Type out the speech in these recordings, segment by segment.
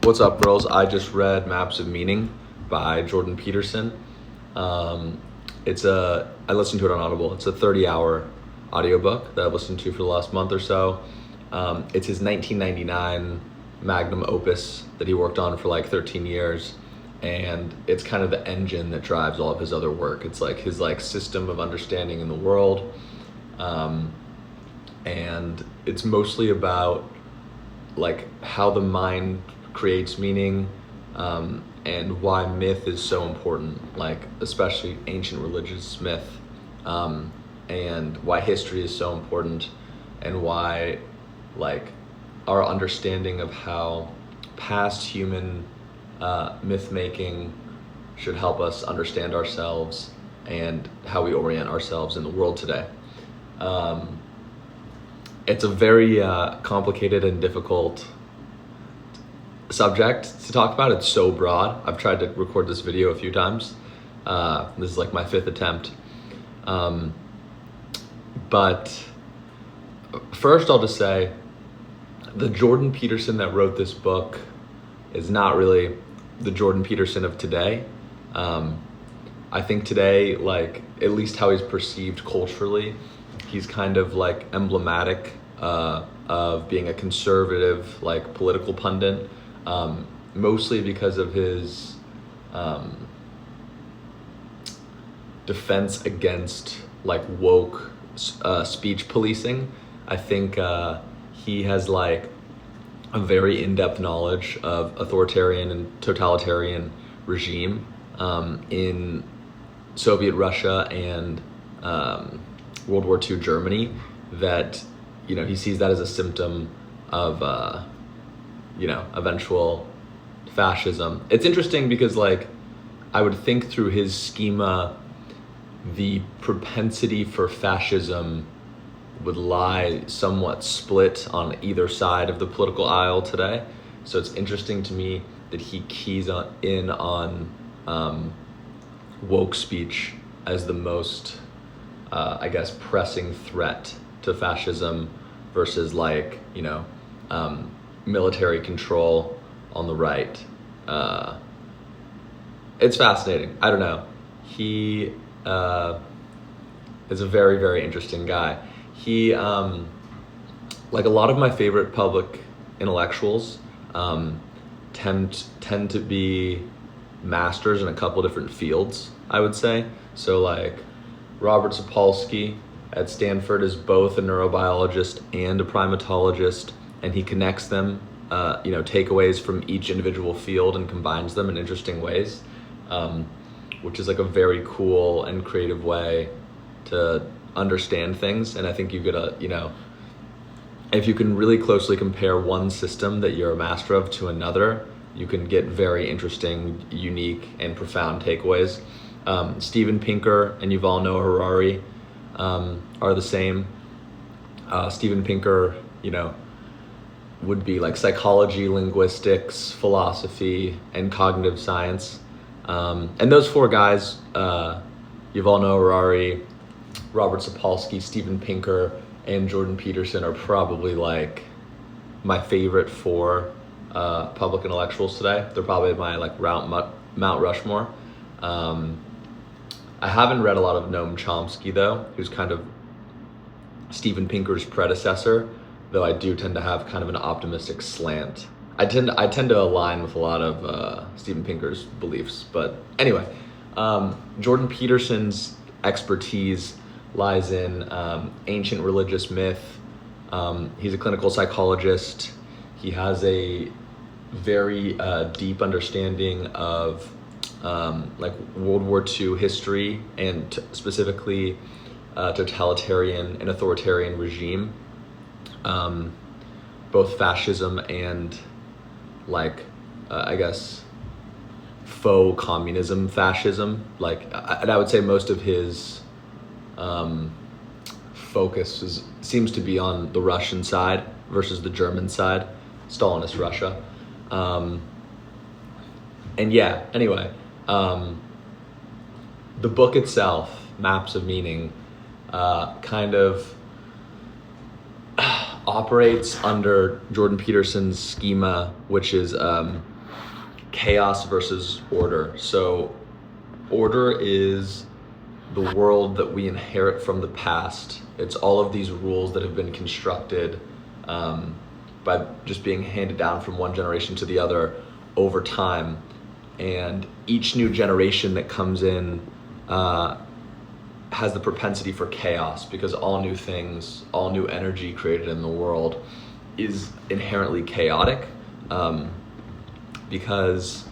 What's up, girls? I just read Maps of Meaning by Jordan Peterson. I listened to it on Audible. It's a 30-hour audiobook that I've listened to for the last month or so. It's his 1999 magnum opus that he worked on for like 13 years. And it's kind of the engine that drives all of his other work. It's like his system of understanding in the world. And it's mostly about how the mind creates meaning, and why myth is so important, especially ancient religious myth, and why history is so important, and why our understanding of how past human myth making should help us understand ourselves and how we orient ourselves in the world today. It's a very complicated and difficult subject to talk about. It's so broad. I've tried to record this video a few times. This is my 5th attempt. But first I'll just say the Jordan Peterson that wrote this book is not really the Jordan Peterson of today. I think today, at least how he's perceived culturally, he's kind of emblematic of being a conservative political pundit, mostly because of his defense against woke speech policing. I think he has a very in-depth knowledge of authoritarian and totalitarian regime in Soviet Russia and World War II Germany, that he sees that as a symptom of eventual fascism. It's interesting because I would think through his schema, the propensity for fascism would lie somewhat split on either side of the political aisle today. So it's interesting to me that he keys in on woke speech as the most pressing threat to fascism versus military control on the right. It's fascinating. I don't know. He is a very, very interesting guy. He, a lot of my favorite public intellectuals, tend to be masters in a couple different fields, I would say. So Robert Sapolsky at Stanford is both a neurobiologist and a primatologist, and he connects them, takeaways from each individual field and combines them in interesting ways, which is a very cool and creative way to understand things. And I think you get if you can really closely compare one system that you're a master of to another, you can get very interesting, unique, and profound takeaways. Steven Pinker and Yuval Noah Harari are the same. Steven Pinker, would be psychology, linguistics, philosophy, and cognitive science. And those four guys, Yuval Noah Harari, Robert Sapolsky, Steven Pinker, and Jordan Peterson, are probably my favorite four public intellectuals today. They're probably my Mount Rushmore. I haven't read a lot of Noam Chomsky though, who's kind of Steven Pinker's predecessor, though I do tend to have kind of an optimistic slant. I tend to align with a lot of Steven Pinker's beliefs. But anyway, Jordan Peterson's expertise lies in ancient religious myth. He's a clinical psychologist. He has a very deep understanding of World War II history, and specifically totalitarian and authoritarian regime, both fascism and faux communism fascism. And I would say most of his focus seems to be on the Russian side versus the German side, Stalinist Russia. Anyway, the book itself, Maps of Meaning, kind of operates under Jordan Peterson's schema, which is chaos versus order. So order is the world that we inherit from the past. It's all of these rules that have been constructed by just being handed down from one generation to the other over time. And each new generation that comes in has the propensity for chaos, because all new things, all new energy created in the world is inherently chaotic, because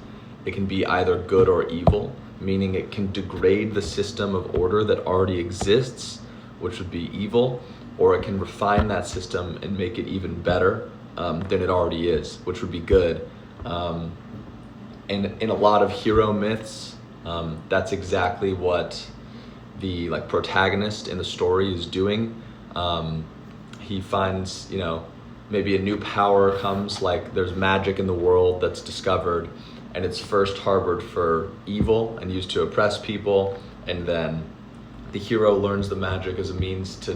it can be either good or evil, meaning it can degrade the system of order that already exists, which would be evil, or it can refine that system and make it even better than it already is, which would be good. And in a lot of hero myths, that's exactly what the protagonist in the story is doing. He finds, maybe a new power comes, like there's magic in the world that's discovered, and it's first harbored for evil and used to oppress people, and then the hero learns the magic as a means to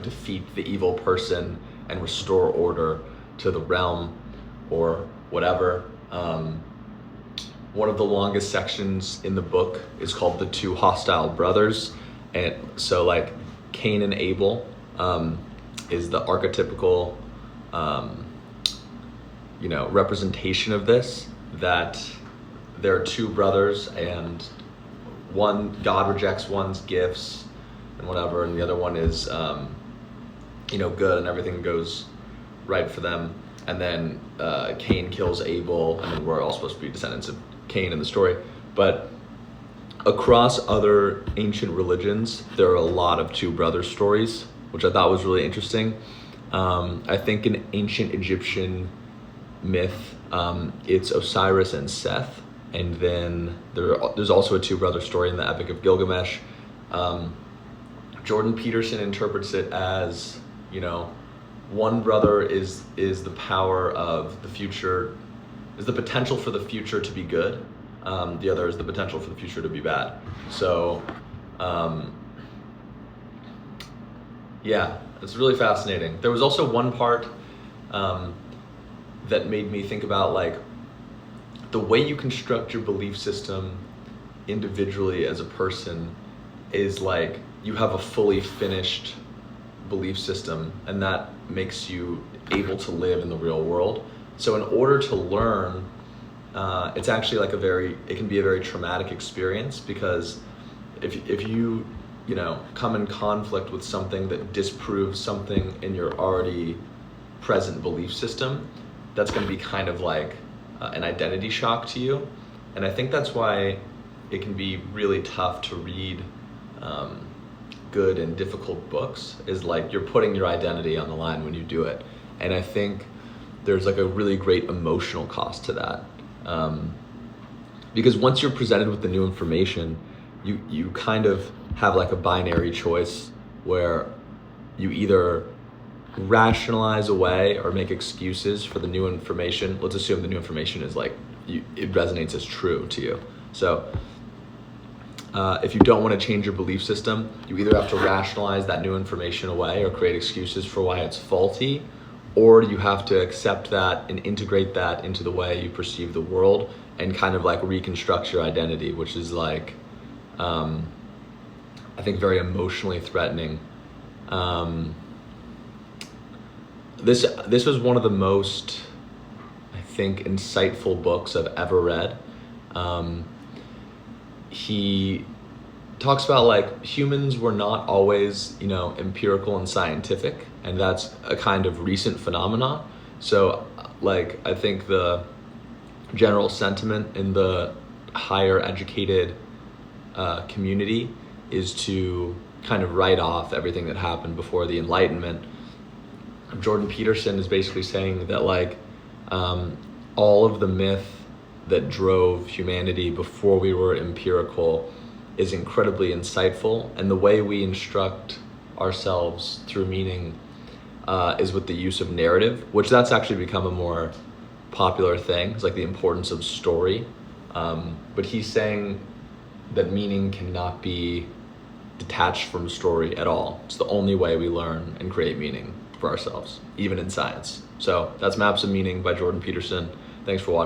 defeat the evil person and restore order to the realm or whatever. One of the longest sections in the book is called The Two Hostile Brothers, and so Cain and Abel is the archetypical representation of this, that there are two brothers, and God rejects one's gifts and whatever, and the other one is good and everything goes right for them. And then Cain kills Abel, and then we're all supposed to be descendants of Cain in the story. But across other ancient religions, there are a lot of two brothers stories, which I thought was really interesting. I think in ancient Egyptian myth, it's Osiris and Seth, and then there's also a two brother story in the Epic of Gilgamesh. Jordan Peterson interprets it as, one brother is the power of the future, is the potential for the future to be good. The other is the potential for the future to be bad. So, yeah, it's really fascinating. There was also one part that made me think about the way you construct your belief system individually as a person is you have a fully finished belief system, and that makes you able to live in the real world. So in order to learn, it's actually it can be a very traumatic experience, because if you come in conflict with something that disproves something in your already present belief system, that's going to be kind of an identity shock to you. And I think that's why it can be really tough to read good and difficult books, is you're putting your identity on the line when you do it. And I think there's a really great emotional cost to that, because once you're presented with the new information, you kind of have a binary choice where you either rationalize away or make excuses for the new information. Let's assume the new information is it resonates as true to you. So if you don't want to change your belief system, you either have to rationalize that new information away or create excuses for why it's faulty, or you have to accept that and integrate that into the way you perceive the world and kind of reconstruct your identity, which is I think very emotionally threatening. This was one of the most, I think, insightful books I've ever read. He talks about humans were not always, empirical and scientific, and that's a kind of recent phenomenon. So I think the general sentiment in the higher educated community is to kind of write off everything that happened before the Enlightenment. Jordan Peterson is basically saying that all of the myth that drove humanity before we were empirical is incredibly insightful, and the way we instruct ourselves through meaning is with the use of narrative, which that's actually become a more popular thing. It's the importance of story, but he's saying that meaning cannot be detached from story at all. It's the only way we learn and create meaning for ourselves, even in science. So that's Maps of Meaning by Jordan Peterson. Thanks for watching.